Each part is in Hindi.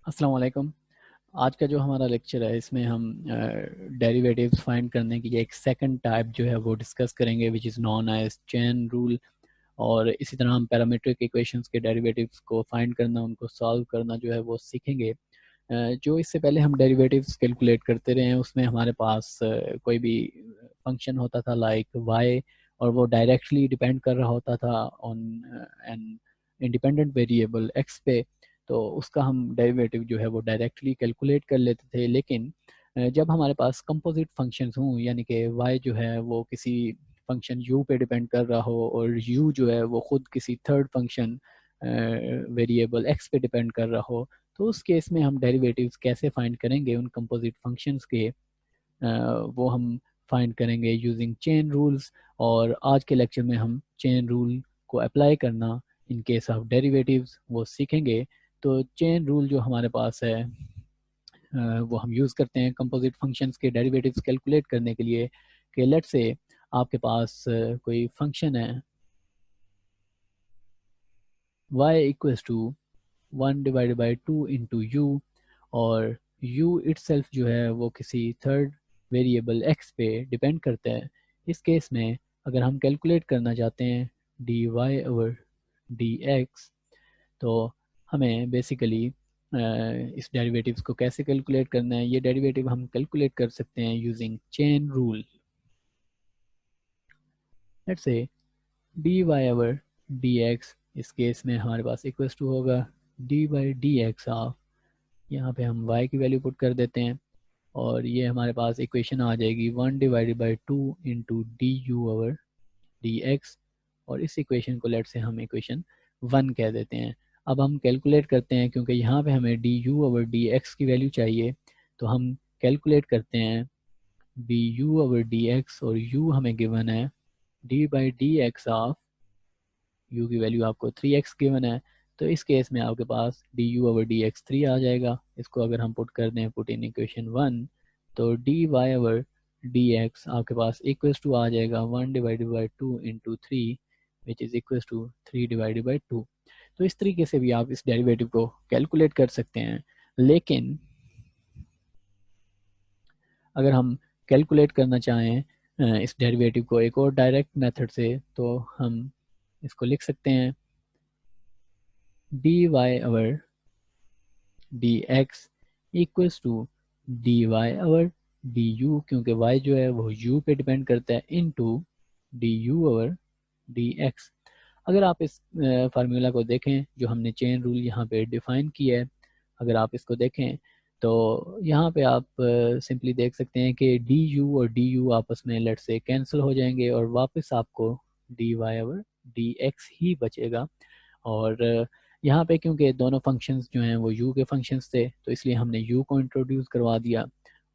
अस्सलाम वालेकुम। आज का जो हमारा लेक्चर है इसमें हम डेरिवेटिव्स फाइंड करने की एक सेकंड टाइप जो है वो डिस्कस करेंगे which is known as chain rule. और इसी तरह हम पैरामीट्रिक इक्वेशंस के डेरिवेटिव्स को फाइंड करना, उनको सॉल्व करना जो है वो सीखेंगे। जो इससे पहले हम डेरिवेटिव्स कैलकुलेट करते रहे हैं उसमें हमारे पास कोई भी फंक्शन होता था लाइक वाई, और वो डायरेक्टली डिपेंड कर रहा होता था on an independent variable x पे। तो उसका हम डेरिवेटिव जो है वो डायरेक्टली कैलकुलेट कर लेते थे। लेकिन जब हमारे पास कंपोजिट फंक्शंस हों, यानी कि y जो है वो किसी फंक्शन u पे डिपेंड कर रहा हो और u जो है वो खुद किसी थर्ड फंक्शन वेरिएबल x पे डिपेंड कर रहा हो, तो उस केस में हम डेरिवेटिव्स कैसे फाइंड करेंगे उन कंपोजिट फंक्शंस के, वो हम फाइंड करेंगे यूजिंग चेन रूल्स। और आज के लेक्चर में हम चेन रूल को अप्लाई करना इन केस ऑफ डेरिवेटिव्स वो सीखेंगे। तो चेन रूल जो हमारे पास है वो हम यूज़ करते हैं कंपोजिट फंक्शंस के डेरिवेटिव्स कैलकुलेट करने के लिए। कि लेट्स से आपके पास कोई फंक्शन है y equals to 1 divided by 2 into u, और u इट्सेल्फ जो है वो किसी थर्ड वेरिएबल x पे डिपेंड करता है। इस केस में अगर हम कैलकुलेट करना चाहते हैं dy ओवर dx, तो हमें बेसिकली इस डेरिवेटिव्स को कैसे कैलकुलेट करना है, ये डेरिवेटिव हम कैलकुलेट कर सकते हैं using chain rule. Let's say dy over dx, इस केस में हमारे पास इक्वल्स टू होगा dy बाई dx ऑफ, यहाँ पे हम y की वैल्यू पुट कर देते हैं और ये हमारे पास इक्वेशन आ जाएगी 1 divided by 2 into D u over d x. और इस इक्वेशन को लेट से हम इक्वेशन 1 कह देते हैं। अब हम कैलकुलेट करते हैं, क्योंकि यहाँ पे हमें d u over d x की वैल्यू चाहिए, तो हम कैलकुलेट करते हैं d u over d x, और यू हमें गिवन है d by d x of, u की वैल्यू आपको 3x गिवन है, तो इस केस में आपके पास d u over d x 3 आ जाएगा। इसको अगर हम पुट कर दें पुट इन इक्वेशन 1, तो d y over d x आपके पास इक्वल्स टू आ जाएगा 1 divided by 2 into 3, which is equals to 3 divided by 2। तो इस तरीके से भी आप इस डेरिवेटिव को कैलकुलेट कर सकते हैं। लेकिन अगर हम कैलकुलेट करना चाहें इस डेरिवेटिव को एक और डायरेक्ट मेथड से, तो हम इसको लिख सकते हैं dy over dx equals to dy over du, क्योंकि y जो है वो u पे डिपेंड करता है, इनटू du ओवर dx। अगर आप इस फार्मूला को देखें जो हमने चेन रूल यहाँ पे डिफाइन किया है, अगर आप इसको देखें तो यहाँ पे आप सिंपली देख सकते हैं कि du और du आपस में लेट से कैंसिल हो जाएंगे और वापस आपको dy ओवर dx ही बचेगा। और यहाँ पे क्योंकि दोनों फंक्शंस जो हैं वो u के फंक्शंस थे, तो इसलिए हमने u को इंट्रोड्यूस करवा दिया,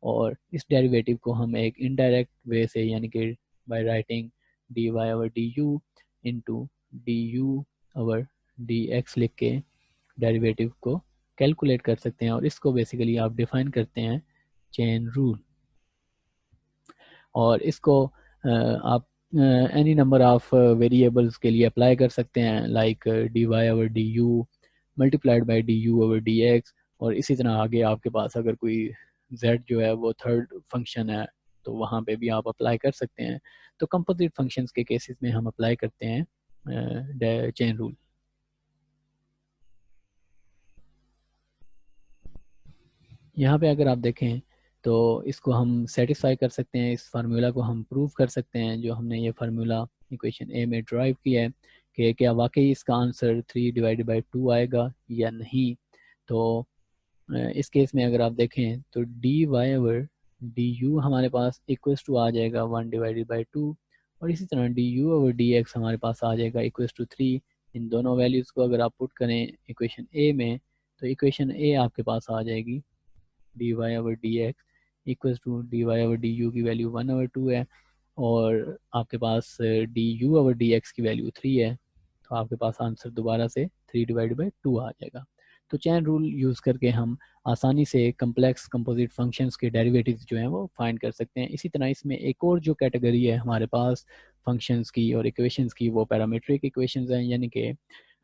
और इस डेरिवेटिव को हम एक इनडायरेक्ट वे से, यानी कि by writing dy over du into du over dx लिख के डेरिवेटिव को कैलकुलेट कर सकते हैं। और इसको बेसिकली आप डिफाइन करते हैं चेन रूल, और इसको आप एनी नंबर ऑफ वेरिएबल्स के लिए अप्लाई कर सकते हैं, like d y over d u multiplied by d u over d x. और इसी तरह आगे आपके पास अगर कोई z जो है वो थर्ड फंक्शन है, तो वहाँ पे भी आप अप्लाई कर सकते हैं। तो कंपोजिट फंक्शंस के केसेस में हम अप्लाई करते हैं चेन रूल। यहाँ पे अगर आप देखें तो इसको हम सेटिस्फाई कर सकते हैं, इस फार्मूला को हम प्रूव कर सकते हैं जो हमने ये फार्मूला इक्वेशन ए में ड्राइव किया है, कि क्या वाकई इसका आंसर 3 डिवाइडेड बाई 2 आएगा या नहीं। तो इस केस में अगर आप देखें तो d y over d u हमारे पास इक्वल्स टू आ जाएगा 1 डिवाइडेड बाई 2, और इसी तरह D u over d x हमारे पास आ जाएगा इक्वल्स टू 3। इन दोनों वैल्यूज़ को अगर आप पुट करें इक्वेशन ए में, तो इक्वेशन ए आपके पास आ जाएगी d y over d x equals to d y over d u की वैल्यू 1 ओवर 2 है, और आपके पास d u over d x की वैल्यू 3 है। तो आपके पास आंसर दोबारा से 3 डिवाइड बाई 2 आ जाएगा। तो चैन रूल यूज़ करके हम आसानी से कम्प्लेक्स कंपोजिट फंक्शंस के डेरिवेटिव्स जो हैं वो फाइंड कर सकते हैं। इसी तरह इसमें एक और जो कैटेगरी है हमारे पास फंक्शंस की और इक्वेशंस की, वो पैरामीट्रिक इक्वेशंस हैं, यानी कि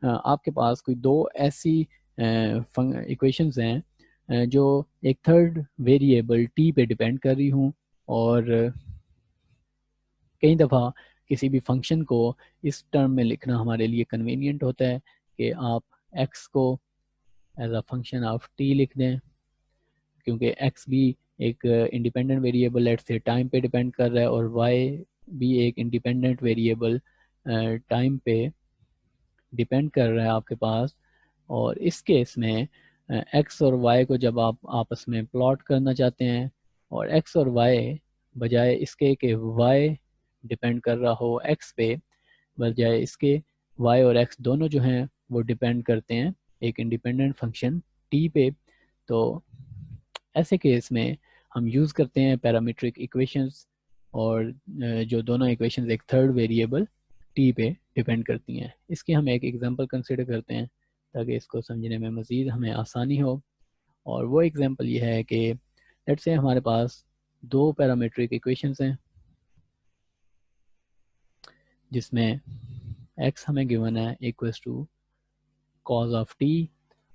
आपके पास कोई दो ऐसी इक्वेशंस हैं जो एक थर्ड वेरिएबल टी पे डिपेंड कर रही हूँ। और कई दफ़ा किसी भी फंक्शन को इस टर्म में लिखना हमारे लिए कन्वीनियंट होता है कि आप x को as a function of t लिख दें, क्योंकि x भी एक independent variable let say time पे डिपेंड कर रहा है और y भी एक इंडिपेंडेंट वेरिएबल टाइम पे डिपेंड कर रहा है आपके पास। और इस केस में x और y को जब आप आपस में प्लॉट करना चाहते हैं और x और y बजाय इसके कि y डिपेंड कर रहा हो x पे, बजाय इसके y और x दोनों जो हैं वो डिपेंड करते हैं एक इंडिपेंडेंट फंक्शन t पे। तो ऐसे केस में हम यूज़ करते हैं पैरामीट्रिक इक्वेशंस, और जो दोनों इक्वेशंस एक थर्ड वेरिएबल t पे डिपेंड करती हैं। इसकी हम एक एग्जांपल कंसिडर करते हैं ताकि इसको समझने में मज़ीद हमें आसानी हो। और वो एग्जांपल ये है कि लेट्स से हमारे पास दो पैरामीट्रिक इक्वेशंस हैं जिसमें x हमें गिवन है equals to cos of t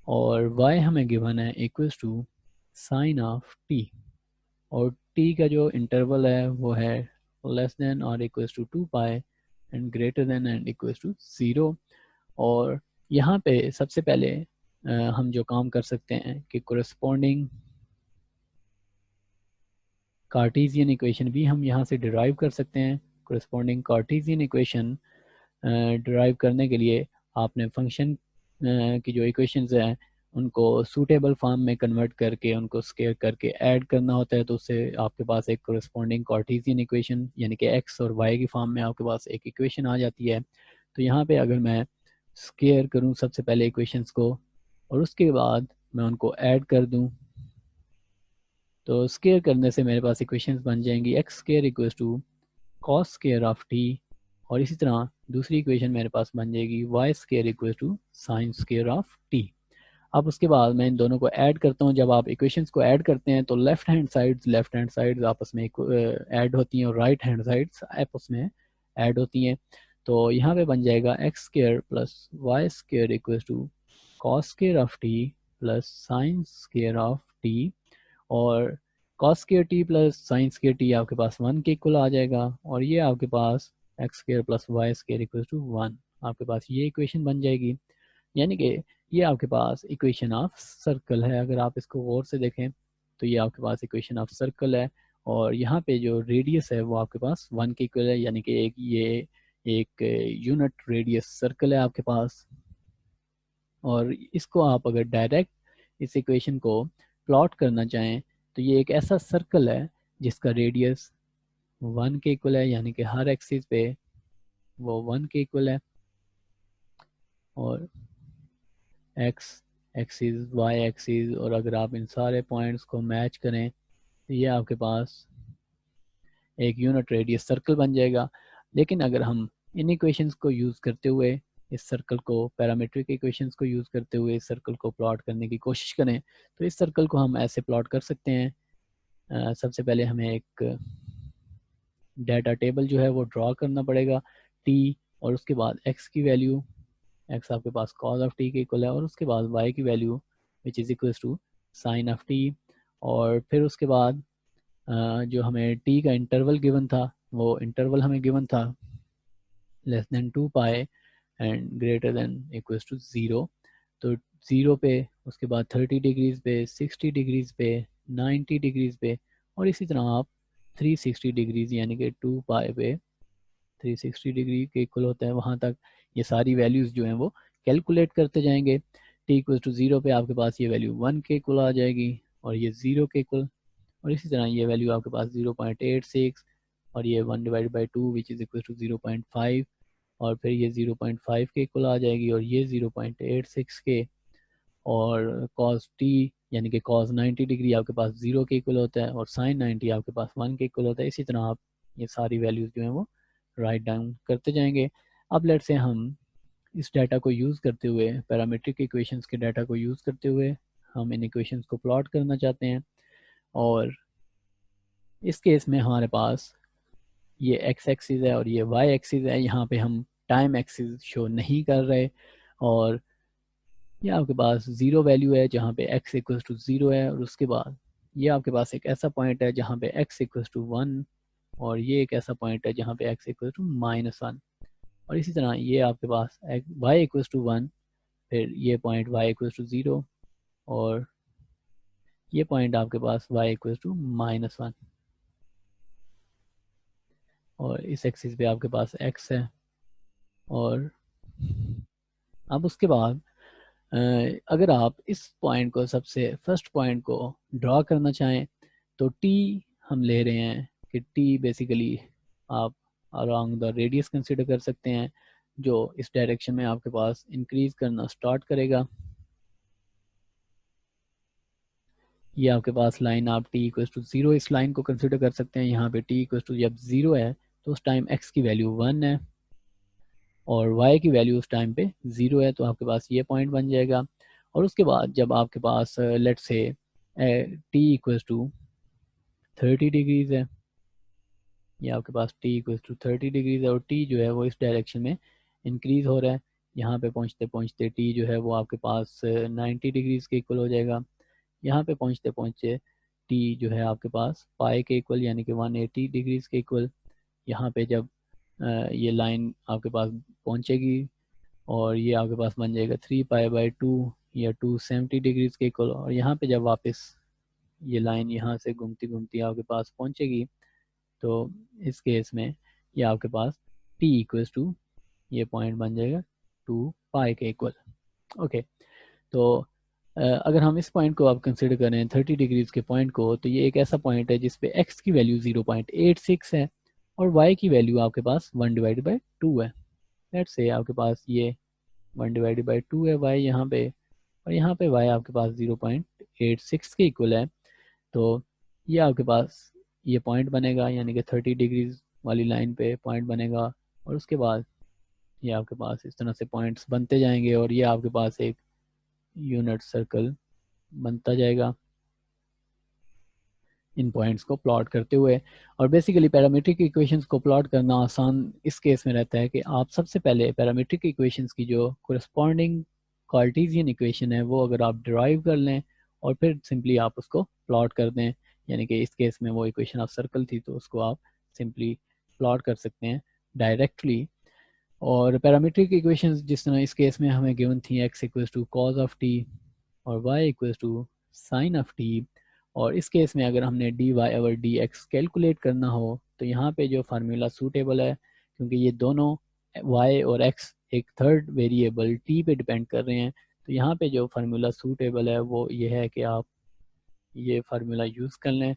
और y हमें गिवन है equals to sine of t। और t का जो इंटरवल है वो है लेस देन और equals to 2 pi and greater than and equals to 0। और यहाँ पे सबसे पहले हम जो काम कर सकते हैं कि कोरेस्पोंडिंग कार्टेशियन इक्वेशन भी हम यहाँ से डिराइव कर सकते हैं। कोरेस्पोंडिंग कार्टेशियन इक्वेशन डिराइव करने के लिए आपने फंक्शन की जो इक्वेशंस हैं उनको सूटेबल फॉर्म में कन्वर्ट करके उनको स्केयर करके ऐड करना होता है, तो उससे आपके पास एक कोरेस्पोंडिंग कार्टेशियन इक्वेशन यानी कि एक्स और वाई की फॉर्म में आपके पास एक इक्वेशन आ जाती है। तो यहाँ पे अगर मैं स्केयर करूँ सबसे पहले इक्वेशंस को और उसके बाद मैं उनको ऐड कर दूँ, तो स्केयर करने से मेरे पास इक्वेशंस बन जाएंगी x square equals to cos square of t, और इसी तरह दूसरी इक्वेशन मेरे पास बन जाएगी y square equal to sine square of t. अब उसके बाद मैं इन दोनों को ऐड करता हूँ। जब आप इक्वेशंस को ऐड करते हैं तो लेफ्ट हैंड साइड्स आपस में ऐड होती हैं और राइट हैंड साइड्स आपस में ऐड होती हैं। तो यहाँ पे बन जाएगा x square plus y square equal to cos square of t plus sine square of t. और cos square t plus sine square t आपके पास 1 के इक्वल आ जाएगा, और ये आपके पास x square plus y square equal to 1 आपके पास ये इक्वेशन बन जाएगी। यानी कि ये आपके पास इक्वेशन ऑफ सर्कल है। अगर आप इसको गौर से देखें तो ये आपके पास इक्वेशन ऑफ सर्कल है, और यहाँ पे जो रेडियस है वो आपके पास 1 के इक्वल है, यानी कि एक यूनिट रेडियस सर्कल है आपके पास। और इसको आप अगर डायरेक्ट इस इक्वेशन को प्लॉट करना चाहें तो ये एक ऐसा सर्कल है जिसका रेडियस 1 के इक्वल है, यानी कि हर एक्सिस पे वो 1 के इक्वल है। और एक्स एक्सिस वाई एक्सिस, और अगर आप इन सारे पॉइंट्स को मैच करें तो ये आपके पास एक यूनिट रेडियस सर्कल बन जाएगा। लेकिन अगर हम इन इक्वेशंस को यूज़ करते हुए इस सर्कल को पैरामीट्रिक इक्वेशंस को यूज़ करते हुए इस सर्कल को प्लॉट करने की कोशिश करें तो इस सर्कल को हम ऐसे प्लॉट कर सकते हैं। सबसे पहले हमें एक डाटा टेबल जो है वो ड्रॉ करना पड़ेगा टी, और उसके बाद एक्स की वैल्यू, एक्स आपके पास कॉज ऑफ टी के इक्वल है, और उसके बाद वाई की value which is equals to sine of t. और फिर उसके बाद जो हमें टी का इंटरवल गिवन था वो इंटरवल हमें गिवन था less than 2 pi and greater than equals to 0। तो 0 पे, उसके बाद 30 डिग्रीज पे, 60 डिग्रीज पे, 90 डिग्रीज पे, और इसी तरह आप 360 डिग्रीज यानी कि 2 पाई पे 360 डिग्री के इक्वल होता है वहाँ तक ये सारी वैल्यूज़ जो हैं वो कैलकुलेट करते जाएंगे। टी इक्वल टू 0 पे आपके पास ये वैल्यू 1 के इक्वल आ जाएगी और ये 0 के इक्वल, और इसी तरह ये वैल्यू आपके पास 0.86 और ये 1 divide by 2 which is equal to 0.5, और फिर ये 0.5 के इक्वल आ जाएगी और ये 0.86 के, और cos t यानी कि cos 90 डिग्री आपके पास 0 के इक्वल होता है और sin 90 आपके पास 1 के इक्वल होता है। इसी तरह आप ये सारी वैल्यूज़ जो हैं वो राइट डाउन करते जाएंगे। अब लेट से हम इस डाटा को यूज़ करते हुए पैरामीट्रिक इक्वेशंस के डाटा को यूज़ करते हुए हम इन इक्वेशंस को प्लॉट करना चाहते हैं, और इस केस में हमारे पास ये एक्स एक्सिस है और ये वाई एक्सिस है। यहाँ पे हम टाइम एक्सिस शो नहीं कर रहे, और ये आपके पास ज़ीरो वैल्यू है जहाँ पे x इक्वल्स टू ज़ीरो है, और उसके बाद ये आपके पास एक ऐसा पॉइंट है जहाँ पे x इक्वल्स टू वन, और ये एक ऐसा पॉइंट है जहाँ पे x equals to minus one, और इसी तरह ये आपके पास y इक्वल्स टू वन, फिर ये point y equals to zero, और ये पॉइंट आपके पास y equals to minus one, और इस एक्सिस पे आपके पास x है। और अब उसके बाद अगर आप इस पॉइंट को, सबसे फर्स्ट पॉइंट को ड्रा करना चाहें, तो t हम ले रहे हैं कि t बेसिकली आप अराउंड द रेडियस कंसिडर कर सकते हैं, जो इस डायरेक्शन में आपके पास इंक्रीज करना स्टार्ट करेगा। ये आपके पास लाइन आप t इक्वल्स टू ज़ीरो इस लाइन को कंसिडर कर सकते हैं। यहाँ पे t इक्वल्स टू जब ज़ीरो है तो उस टाइम x की वैल्यू वन है, और y की वैल्यू उस टाइम पे ज़ीरो है, तो आपके पास ये पॉइंट बन जाएगा। और उसके बाद जब आपके पास let's say t equals to 30 degrees है, ये आपके पास t इक्वल्स टू 30 डिग्रीज है, और t जो है वो इस डायरेक्शन में इंक्रीज हो रहा है। यहाँ पे पहुँचते पहुँचते t जो है वो आपके पास 90 डिग्रीज के इक्वल हो जाएगा। यहाँ पे पहुँचते पहुँचते t जो है आपके पास पाई के इक्वल, यानी कि 180 डिग्रीज के इक्वल। यहाँ पे जब ये लाइन आपके पास पहुँचेगी, और ये आपके पास बन जाएगा 3 पाई/2 या 270 डिग्रीज के इक्वल। और यहाँ पे जब वापस ये लाइन यहाँ से घूमती घूमती आपके पास पहुँचेगी, तो इस केस में ये आपके पास t इक्वल्स टू, ये पॉइंट बन जाएगा 2 पाई के इक्वल। ओके, तो अगर हम इस पॉइंट को आप कंसिडर करें 30 डिग्रीज के पॉइंट को, तो ये एक ऐसा पॉइंट है जिसपे x की वैल्यू 0.86 है, और y की वैल्यू आपके पास 1/2 है। लेट्स से आपके पास ये 1/2 है y यहाँ पे, और यहाँ पे y आपके पास 0.86 के इक्वल है। तो ये आपके पास ये पॉइंट बनेगा, यानी कि 30 डिग्रीज वाली लाइन पे पॉइंट बनेगा, और उसके बाद ये आपके पास इस तरह से पॉइंट्स बनते जाएंगे, और ये आपके पास एक यूनिट सर्कल बनता जाएगा इन पॉइंट्स को प्लॉट करते हुए। और बेसिकली पैरामीट्रिक इक्वेशंस को प्लॉट करना आसान इस केस में रहता है कि आप सबसे पहले पैरामीट्रिक इक्वेशंस की जो कोरस्पॉन्डिंग कार्टेशियन इक्वेशन है वो अगर आप डिराइव कर लें, और फिर सिंपली आप उसको प्लॉट कर दें, यानी कि इस केस में वो इक्वेशन ऑफ सर्कल थी तो उसको आप सिंपली प्लॉट कर सकते हैं डायरेक्टली। और पैरामीट्रिक इक्वेशंस जिस तरह इस केस में हमें गिवन थी, x equals to cos of t और y equals to sine of t, और इस केस में अगर हमने dy और dx कैलकुलेट करना हो तो यहाँ पे जो फार्मूला सूटेबल है, क्योंकि ये दोनों y और x एक थर्ड वेरिएबल t पे डिपेंड कर रहे हैं, तो यहाँ पे जो फार्मूला सूटेबल है वो ये है कि आप ये फार्मूला यूज़ कर लें।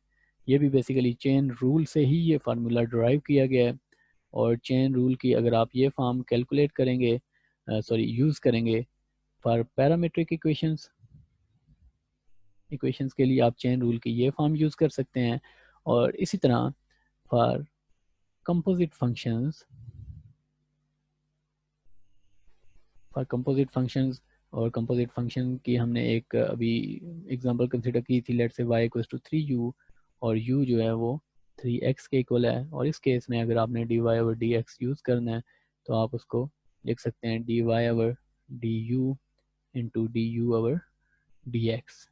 ये भी बेसिकली चेन रूल से ही ये फार्मूला ड्राइव किया गया है, और चेन रूल की अगर आप ये फॉर्म कैलकुलेट करेंगे, सॉरी यूज़ करेंगे फॉर पैरामीट्रिक इक्वेशंस के लिए आप चेन रूल की ये फॉर्म यूज़ कर सकते हैं। और इसी तरह फॉर कंपोजिट फंक्शंस, और कंपोजिट फंक्शन की हमने एक अभी एग्जांपल कंसिडर की थी, let's say y equals to 3u, और u जो है वो 3x के इक्वल है। और इस केस में अगर आपने dy ओवर dx यूज़ करना है तो आप उसको लिख सकते हैं dy over du into du over dx।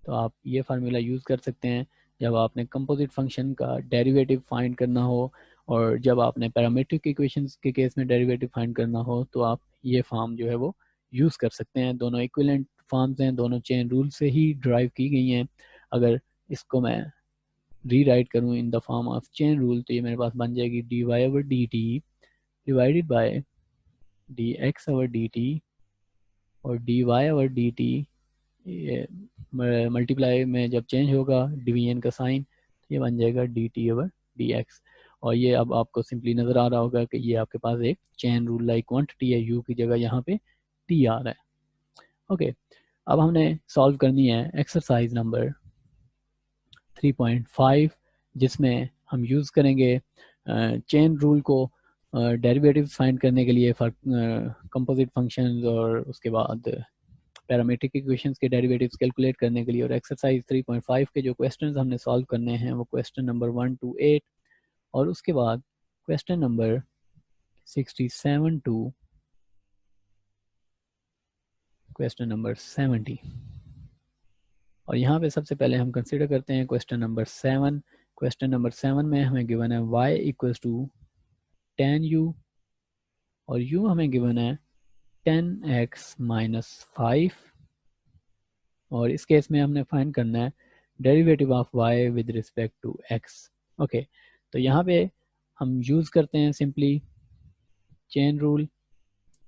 तो आप ये फार्मूला यूज़ कर सकते हैं जब आपने कंपोजिट फंक्शन का डेरिवेटिव फाइंड करना हो, और जब आपने पैरामीट्रिक इक्वेशंस के केस में डेरिवेटिव फाइंड करना हो तो आप ये फॉर्म जो है वो यूज़ कर सकते हैं। दोनों इक्विवेलेंट फॉर्म्स हैं, दोनों चेन रूल से ही ड्राइव की गई हैं। अगर इसको मैं री राइट करूँ in the form of chain rule, तो ये मेरे पास बन जाएगी dy over dt divided by dx over dt, और dy ओवर dt ये मल्टीप्लाई में जब चेंज होगा डिवीजन का साइन, तो ये बन जाएगा dt ओवर dx। और ये अब आपको सिंपली नज़र आ रहा होगा कि ये आपके पास एक चेन रूल लाइक क्वांटिटी है, u की जगह यहाँ पे t आ रहा है। ओके, अब हमने सॉल्व करनी है एक्सरसाइज नंबर 3.5, जिसमें हम यूज़ करेंगे चेन रूल को डेरिवेटिव फाइंड करने के लिए फॉर कंपोजिट फंक्शंस, और उसके बाद पैरामीट्रिक इक्वेशंस के डेरिवेटिव्स कैलकुलेट करने के लिए। और एक्सरसाइज 3.5 के जो क्वेश्चंस हमने सॉल्व करने हैं वो क्वेश्चन नंबर 1 to 8, और उसके बाद question number 67 to question number 70। और यहाँ पे सबसे पहले हम कंसिडर करते हैं क्वेश्चन नंबर 7। क्वेश्चन नंबर 7 में हमें गिवन है y इक्वल्स टू 10u और u हमें गिवन है 10x माइनस 5। और इस केस में हमने फाइंड करना है derivative of y with respect to x। Okay, तो यहाँ पे हम यूज़ करते हैं simply chain rule.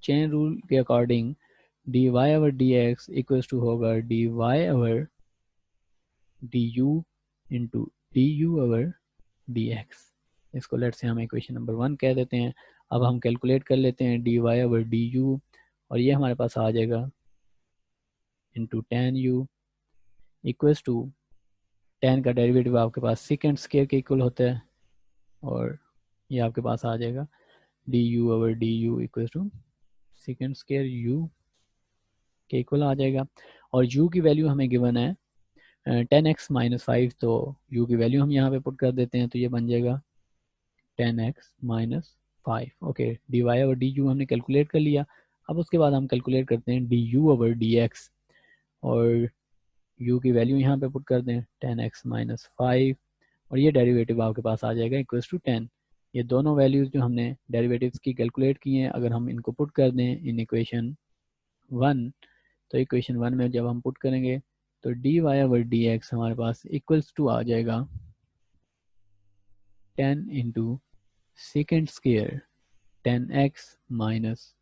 Chain rule के according dy over dx equals to होगा dy over du into du over dx। इसको लेट से हम इक्वेशन नंबर 1 कह देते हैं। अब हम कैलकुलेट कर लेते हैं dy ओवर du और ये हमारे पास आ जाएगा इंटू 10u इक्वल्स टू 10 का डेरिवेटिव आपके पास सेकेंड स्क्वायर के इक्वल होता है और ये आपके पास आ जाएगा du over du equals to second square u के इक्वल आ जाएगा। और u की वैल्यू हमें गिवन है 10x माइनस 5, तो u की वैल्यू हम यहाँ पे पुट कर देते हैं तो ये बन जाएगा 10x minus 5। Okay, dy over du हमने कैलकुलेट कर लिया। अब उसके बाद हम कैलकुलेट करते हैं du ओवर dx और u की वैल्यू यहाँ पे पुट कर दें 10x माइनस 5 और ये डेरिवेटिव आपके पास आ जाएगा इक्वल्स टू 10। ये दोनों वैल्यूज़ जो हमने डेरिवेटिव्स की कैलकुलेट की हैं, अगर हम इनको पुट कर दें इन इक्वेशन 1, तो इक्वेशन 1 में जब हम पुट करेंगे तो dy ओवर dx हमारे पास इक्वल्स टू आ जाएगा 10 into second square 10x minus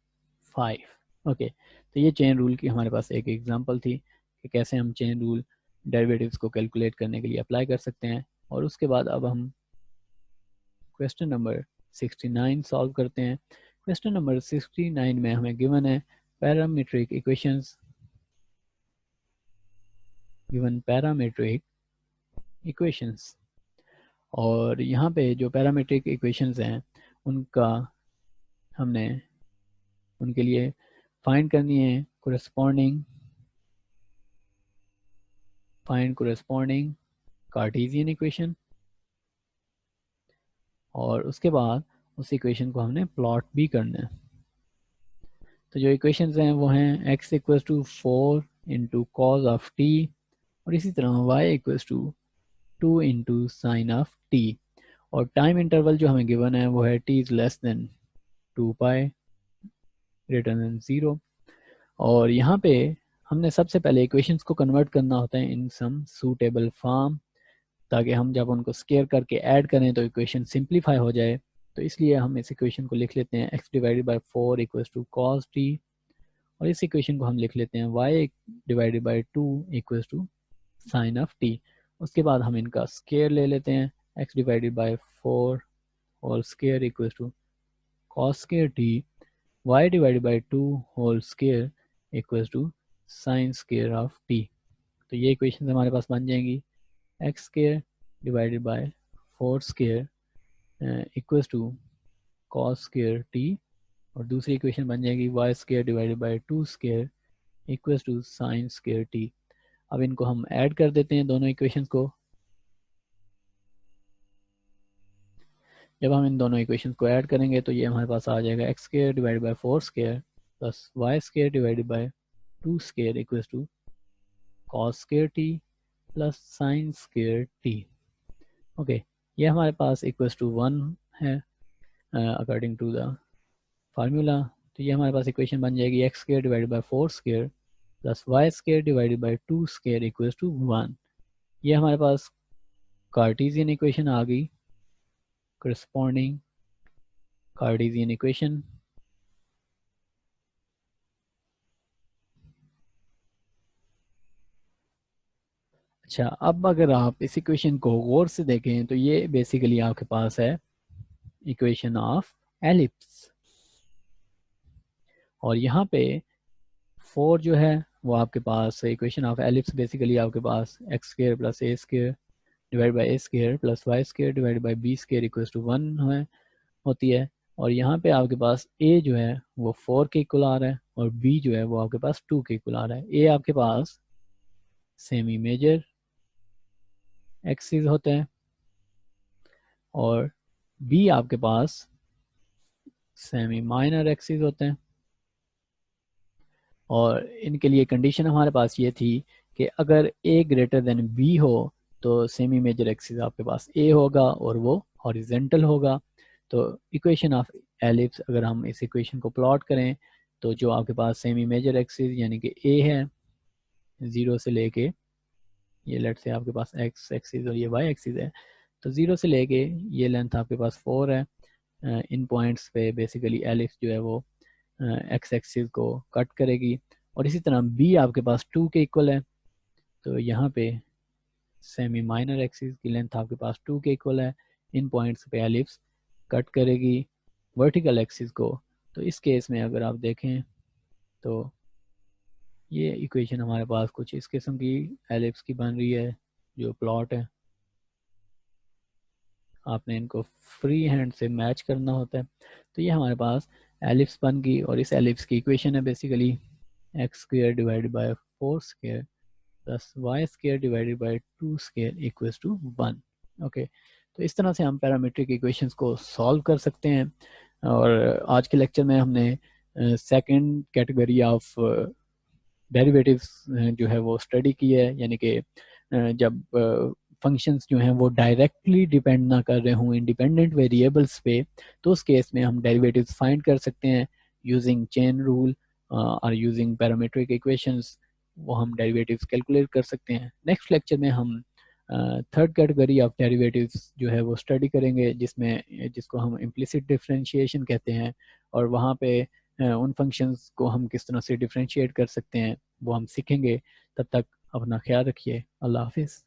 5। Okay, तो ये चेन रूल की हमारे पास एक एग्जांपल थी कि कैसे हम चेन रूल डेरिवेटिव्स को कैलकुलेट करने के लिए अप्लाई कर सकते हैं। और उसके बाद अब हम क्वेश्चन नंबर 69 सॉल्व करते हैं। क्वेश्चन नंबर 69 में हमें गिवन है parametric equations, given parametric equations. और यहाँ पे जो पैरामीट्रिक इक्वेशंस हैं उनका हमने उनके लिए फाइंड करनी है कोरेस्पॉन्डिंग कार्टेशियन इक्वेशन और उसके बाद उस इक्वेशन को हमने प्लॉट भी करना है। तो जो इक्वेशंस हैं वो हैं x equals to 4 into cos of t और इसी तरह y equals to 2 into sine of t। और टाइम इंटरवल जो हमें गिवन है वो है t is less than 2 pi greater than 0। और यहाँ पे हमने सबसे पहले इक्वेशंस को कन्वर्ट करना होता है इन सम सूटेबल फॉर्म, ताकि हम जब उनको स्केयर करके ऐड करें तो इक्वेशन सिंप्लीफाई हो जाए। तो इसलिए हम इस इक्वेशन को लिख लेते हैं x divided by 4 equals to cos t और इस इक्वेशन को हम लिख लेते हैं y divided by 2 equals to sine of t। उसके बाद हम इनका स्केयर ले लेते हैं x divided by 4 whole square equals to cos square t, y divided by 2 whole square equals to sine square of t। तो ये इक्वेशन हमारे पास बन जाएंगी x square divided by 4 square equals to cos square t और दूसरी इक्वेशन बन जाएगी y square divided by 2 square equals to sine square t। अब इनको हम ऐड कर देते हैं दोनों इक्वेशंस को। जब हम इन दोनों इक्वेशंस को ऐड करेंगे तो ये हमारे पास आ जाएगा x square divided by 4 square plus y square divided by 2 square equals to cos square t plus sine square t। Okay, ये हमारे पास इक्वल्स टू 1 है अकॉर्डिंग टू द फार्मूला। तो ये हमारे पास इक्वेशन बन जाएगी x square divided by 4 square plus y square divided by 2 square equals to 1। ये हमारे पास कार्टेशियन इक्वेशन आ गई, करस्पॉन्डिंग कार्टेशियन इक्वेशन। अच्छा, अब अगर आप इस इक्वेशन को गौर से देखें तो ये बेसिकली आपके पास है इक्वेशन ऑफ एलिप्स और यहाँ पे 4 जो है वो आपके पास इक्वेशन ऑफ एलिप्स बेसिकली आपके पास x square plus a square divide by a square plus y square divide by b square equals to 1 है होती है। और यहाँ पे आपके पास a जो है वो 4 के इक्वल आ रहा है और b जो है वो आपके पास 2 के इक्वल आ रहा है। a आपके पास सेमी मेजर एक्सिस होता है और b आपके पास सेमी माइनर एक्सिस होते हैं। और इनके लिए कंडीशन हमारे पास ये थी कि अगर a ग्रेटर देन b हो तो सेमी मेजर एक्सिस आपके पास a होगा और वो हॉरिजेंटल होगा। तो इक्वेशन ऑफ एलिप्स, अगर हम इस इक्वेशन को प्लॉट करें तो जो आपके पास सेमी मेजर एक्सिस यानी कि a है, 0 से लेके, ये लेट से आपके पास x एक्सिस और ये y एक्सिस है, तो 0 से लेके ये लेंथ आपके पास 4 है। इन पॉइंट्स पे बेसिकली एलिप्स जो है वो एक्स एक्सिस को कट करेगी। और इसी तरह बी आपके पास 2 के इक्वल है, तो यहाँ पे सेमी माइनर एक्सिस की लेंथ आपके पास 2 के इक्वल है। इन पॉइंट्स पे एलिप्स कट करेगी वर्टिकल एक्सिस को। तो इस केस में अगर आप देखें तो ये इक्वेशन हमारे पास कुछ इस किस्म की एलिप्स की बन रही है जो प्लॉट है। आपने इनको फ्री हैंड से मैच करना होता है। तो ये हमारे पास एलिप्स बन गई और इस एलिप्स की इक्वेशन है basically x square divided by 4 square plus y square divided by 2 square equals to 1। Okay, तो इस तरह से हम पैरामीट्रिक इक्वेशंस को सॉल्व कर सकते हैं। और आज के लेक्चर में हमने सेकंड कैटेगरी ऑफ डेरिवेटिव्स जो है वो स्टडी की है, यानी कि जब फंक्शंस जो हैं वो डायरेक्टली डिपेंड ना कर रहे हों इंडिपेंडेंट वेरिएबल्स पे, तो उस केस में हम डेरिवेटिव्स फाइंड कर सकते हैं यूजिंग चेन रूल और यूजिंग पैरामीट्रिक इक्वेशंस। वो हम डेरिवेटिव्स कैलकुलेट कर सकते हैं। नेक्स्ट लेक्चर में हम थर्ड कैटेगरी ऑफ डेरिवेटिव्स जो है वो स्टडी करेंगे, जिसको हम इम्प्लिसिट डिफरेंशिएशन कहते हैं। और वहाँ पे उन फंक्शंस को हम किस तरह से डिफरेंशिएट कर सकते हैं वो हम सीखेंगे। तब तक अपना ख्याल रखिए। अल्लाह हाफिज़।